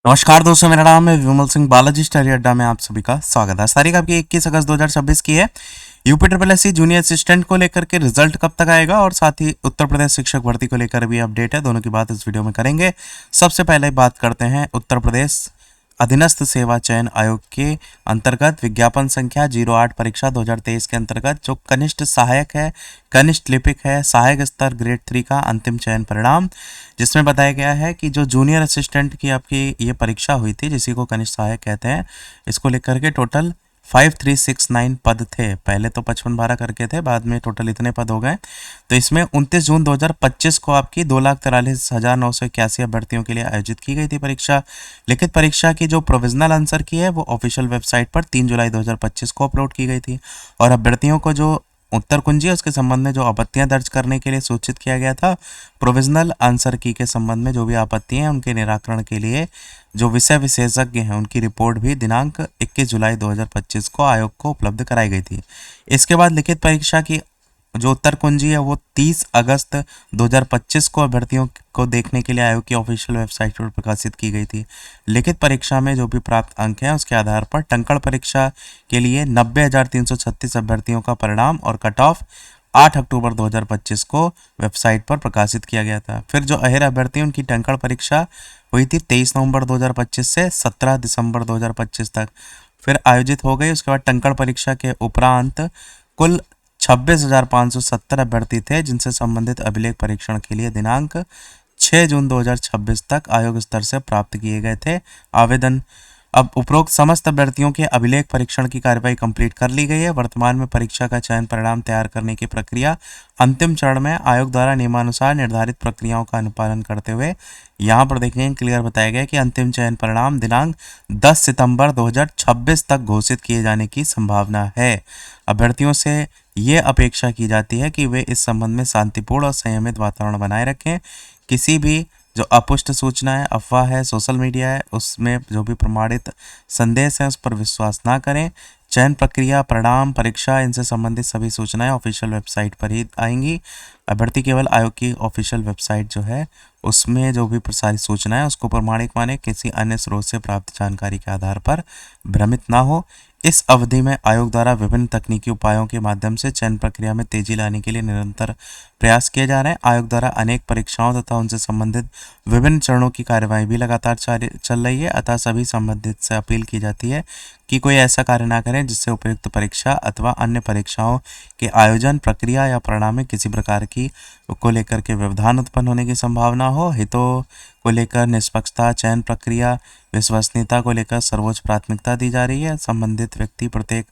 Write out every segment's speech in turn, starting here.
नमस्कार दोस्तों, मेरा नाम है विमल सिंह। बालाजी स्टडी अड्डा में आप सभी का स्वागत है। तारीख आपकी 21 अगस्त 2026 की है। UP triple S C junior assistant को लेकर के रिजल्ट कब तक आएगा और साथ ही उत्तर प्रदेश शिक्षक भर्ती को लेकर भी अपडेट है। दोनों की बात इस वीडियो में करेंगे। सबसे पहले बात करते हैं उत्तर प्रदेश अधीनस्थ सेवा चयन आयोग के अंतर्गत विज्ञापन संख्या 08 परीक्षा 2023 के अंतर्गत जो कनिष्ठ सहायक है, कनिष्ठ लिपिक है, सहायक स्तर ग्रेड 3 का अंतिम चयन परिणाम, जिसमें बताया गया है कि जो जूनियर असिस्टेंट की आपकी ये परीक्षा हुई थी, जिसी को कनिष्ठ सहायक कहते हैं, इसको लेकर के टोटल 5369 पद थे। पहले तो 55 करके थे, बाद में टोटल इतने पद हो गए। तो इसमें 29 जून 2025 को आपकी 2,43,981 अभ्यर्थियों के लिए आयोजित की गई थी परीक्षा। लिखित परीक्षा की जो प्रोविजनल आंसर की है वो ऑफिशियल वेबसाइट पर 3 जुलाई 2025 को अपलोड की गई थी। और अभ्यर्थियों को जो उत्तर कुंजी है उसके संबंध में जो आपत्तियां दर्ज करने के लिए सूचित किया गया था। प्रोविजनल आंसर की के संबंध में जो भी आपत्तियां हैं उनके निराकरण के लिए जो विषय विशेषज्ञ हैं उनकी रिपोर्ट भी दिनांक 21 जुलाई 2025 को आयोग को उपलब्ध कराई गई थी। इसके बाद लिखित परीक्षा की जो उत्तर कुंजी है वो 30 अगस्त 2025 को अभ्यर्थियों को देखने के लिए आयोग की ऑफिशियल वेबसाइट पर प्रकाशित की गई थी। लिखित परीक्षा में जो भी प्राप्त अंक हैं उसके आधार पर टंकण परीक्षा के लिए 90,336 अभ्यर्थियों का परिणाम और कट ऑफ 8 अक्टूबर 2025 को वेबसाइट पर प्रकाशित किया गया था। फिर जो अहिर अभ्यर्थी उनकी टंकण परीक्षा हुई थी 23 नवंबर 2025 से 17 दिसंबर 2025 तक फिर आयोजित हो गई। उसके बाद टंकण परीक्षा के उपरांत कुल 26,570 अभ्यर्थी थे जिनसे संबंधित अभिलेख परीक्षण के लिए दिनांक 6 जून 2026 तक आयोग स्तर से प्राप्त किए गए थे आवेदन। अब उपरोक्त समस्त अभ्यर्थियों के अभिलेख परीक्षण की कार्यवाही कंप्लीट कर ली गई है। वर्तमान में परीक्षा का चयन परिणाम तैयार करने की प्रक्रिया अंतिम चरण में आयोग द्वारा नियमानुसार निर्धारित प्रक्रियाओं का अनुपालन करते हुए यहाँ पर देखेंगे क्लियर बताया गया कि अंतिम चयन परिणाम दिनांक 10 सितंबर 2026 तक घोषित किए जाने की संभावना है। अभ्यर्थियों से ये अपेक्षा की जाती है कि वे इस संबंध में शांतिपूर्ण और संयमित वातावरण बनाए रखें। किसी भी जो अपुष्ट सूचना है, अफवाह है, सोशल मीडिया है, उसमें जो भी प्रमाणित संदेश है उस पर विश्वास ना करें। चयन प्रक्रिया, परिणाम, परीक्षा इनसे संबंधित सभी सूचनाएं ऑफिशियल वेबसाइट पर ही आएंगी। अभ्यर्थी केवल आयोग की ऑफिशियल वेबसाइट जो है उसमें जो भी प्रसारित सूचना है उसको प्रमाणिक माने, किसी अन्य स्रोत से प्राप्त जानकारी के आधार पर भ्रमित ना हो। इस अवधि में आयोग द्वारा विभिन्न तकनीकी उपायों के माध्यम से चयन प्रक्रिया में तेजी लाने के लिए निरंतर प्रयास किए जा रहे हैं। आयोग द्वारा अनेक परीक्षाओं तथा उनसे संबंधित विभिन्न चरणों की कार्यवाही भी लगातार चल रही है। अतः सभी संबंधित से अपील की जाती है कि कोई ऐसा कार्य ना करें जिससे उपयुक्त परीक्षा अथवा अन्य परीक्षाओं के आयोजन, प्रक्रिया या परिणाम में किसी प्रकार की को लेकर के व्यवधान उत्पन्न होने की संभावना हो। हितों को लेकर निष्पक्षता, चयन प्रक्रिया, विश्वसनीयता को लेकर सर्वोच्च प्राथमिकता दी जा रही है। संबंधित व्यक्ति प्रत्येक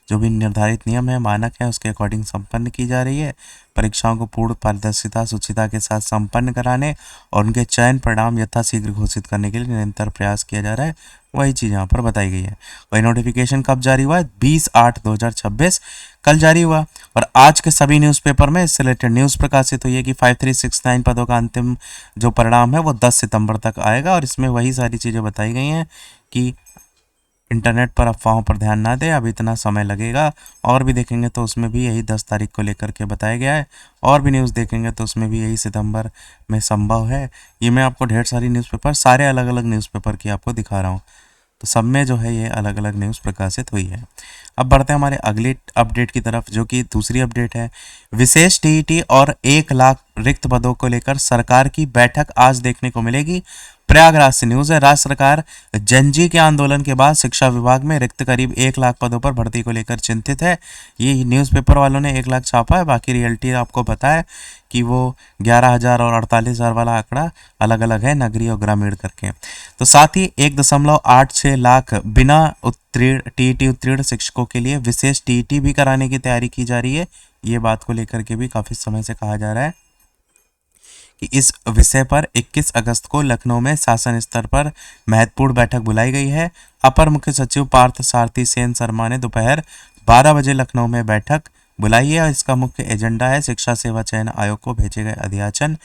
जो भी निर्धारित नियम है, मानक है, उसके अकॉर्डिंग संपन्न की जा रही है। परीक्षाओं को पूर्ण पारदर्शिता, शुचिता के साथ संपन्न कराने और उनके चयन परिणाम यथाशीघ्र घोषित करने के लिए निरंतर प्रयास किया जा रहा है। वही चीज़ यहाँ पर बताई गई है। वही नोटिफिकेशन कब जारी हुआ है? 20/8/2026 कल जारी हुआ। और आज के सभी न्यूज़पेपर में इससे रिलेटेड न्यूज़ प्रकाशित हुई है कि 5369 पदों का अंतिम जो परिणाम है वो 10 सितंबर तक आएगा। और इसमें वही सारी चीज़ें बताई गई हैं कि इंटरनेट पर अफवाहों पर ध्यान ना दें, अभी इतना समय लगेगा। और भी देखेंगे तो उसमें भी यही 10 तारीख को लेकर के बताया गया है। और भी न्यूज़ देखेंगे तो उसमें भी यही सितंबर में संभव है। ये मैं आपको ढेर सारी न्यूज़पेपर, सारे अलग अलग न्यूज़पेपर की आपको दिखा रहा हूँ, तो सब में जो है ये अलग अलग न्यूज़ प्रकाशित हुई है। अब बढ़ते हैं हमारे अगली अपडेट की तरफ, जो कि दूसरी अपडेट है। विशेष टीईटी और 1 लाख रिक्त पदों को लेकर सरकार की बैठक आज देखने को मिलेगी। प्रयागराज से न्यूज़ है। राज्य सरकार जनजी के आंदोलन के बाद शिक्षा विभाग में रिक्त करीब 1 लाख पदों पर भर्ती को लेकर चिंतित है। ये न्यूज़पेपर वालों ने 1 लाख छापा है, बाकी रियलिटी आपको पता है कि वो 11,000 और 48,000 वाला आंकड़ा अलग अलग है, नगरीय और ग्रामीण करके। तो साथ ही 1.86 लाख बिना उत्तीर्ण टीईटी उत्तीर्ण शिक्षकों के लिए विशेष टीईटी भी कराने की तैयारी की जा रही है। ये बात को लेकर के भी काफ़ी समय से कहा जा रहा है कि इस विषय पर 21 अगस्त को लखनऊ में शासन स्तर पर महत्वपूर्ण बैठक बुलाई गई है। अपर मुख्य सचिव पार्थ सारथी सेन शर्मा ने दोपहर 12 बजे लखनऊ में बैठक बुलाई है और इसका मुख्य एजेंडा है शिक्षा सेवा चयन आयोग को भेजे गए अध्याचन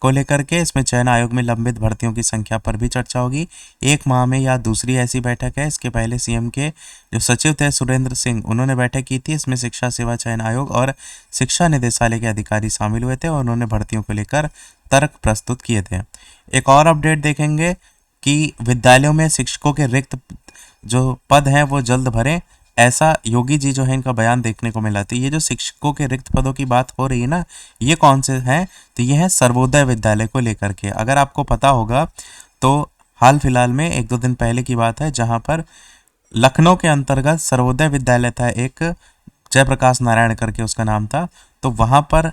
को लेकर के। इसमें चयन आयोग में लंबित भर्तियों की संख्या पर भी चर्चा होगी। 1 माह में यह दूसरी ऐसी बैठक है। इसके पहले सीएम के जो सचिव थे सुरेंद्र सिंह, उन्होंने बैठक की थी। इसमें शिक्षा सेवा चयन आयोग और शिक्षा निदेशालय के अधिकारी शामिल हुए थे और उन्होंने भर्तियों को लेकर तर्क प्रस्तुत किए थे। एक और अपडेट देखेंगे कि विद्यालयों में शिक्षकों के रिक्त जो पद हैं वो जल्द भरें, ऐसा योगी जी जो है इनका बयान देखने को मिला। तो ये जो शिक्षकों के रिक्त पदों की बात हो रही है ना, ये कौन से हैं? तो ये है सर्वोदय विद्यालय को लेकर के। अगर आपको पता होगा तो हाल फिलहाल में 1-2 दिन पहले की बात है, जहां पर लखनऊ के अंतर्गत सर्वोदय विद्यालय था एक, जयप्रकाश नारायण करके उसका नाम था। तो वहां पर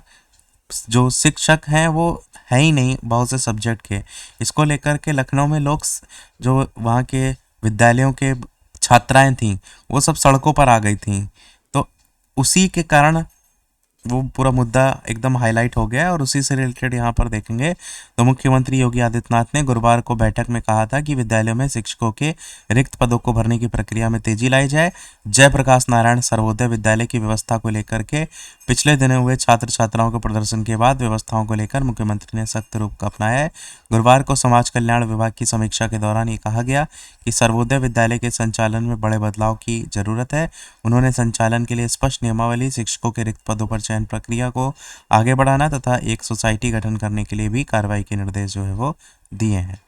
जो शिक्षक हैं वो है ही नहीं बहुत से सब्जेक्ट के। इसको लेकर के लखनऊ में लोग जो वहाँ के विद्यालयों के छात्राएं थीं वो सब सड़कों पर आ गई थीं। तो उसी के कारण वो पूरा मुद्दा एकदम हाईलाइट हो गया है। और उसी से रिलेटेड यहाँ पर देखेंगे तो मुख्यमंत्री योगी आदित्यनाथ ने गुरुवार को बैठक में कहा था कि विद्यालयों में शिक्षकों के रिक्त पदों को भरने की प्रक्रिया में तेजी लाई जाए। जयप्रकाश नारायण सर्वोदय विद्यालय की व्यवस्था को लेकर के पिछले दिनों हुए छात्र छात्राओं के प्रदर्शन के बाद व्यवस्थाओं को लेकर मुख्यमंत्री ने सख्त रूख अपनाया है। गुरुवार को समाज कल्याण विभाग की समीक्षा के दौरान ये कहा गया कि सर्वोदय विद्यालय के संचालन में बड़े बदलाव की जरूरत है। उन्होंने संचालन के लिए स्पष्ट नियमावली, शिक्षकों के रिक्त पदों पर चयन प्रक्रिया को आगे बढ़ाना तथा एक सोसाइटी गठन करने के लिए भी कार्रवाई के निर्देश जो है वो दिए हैं।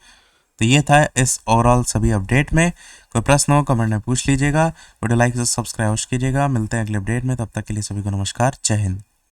तो ये था इस ओवरऑल सभी अपडेट में। कोई प्रश्न हो कमेंट में पूछ लीजिएगा, वीडियो लाइक से सब्सक्राइब कीजिएगा। मिलते हैं अगले अपडेट में, तब तक के लिए सभी को नमस्कार, जय हिंद।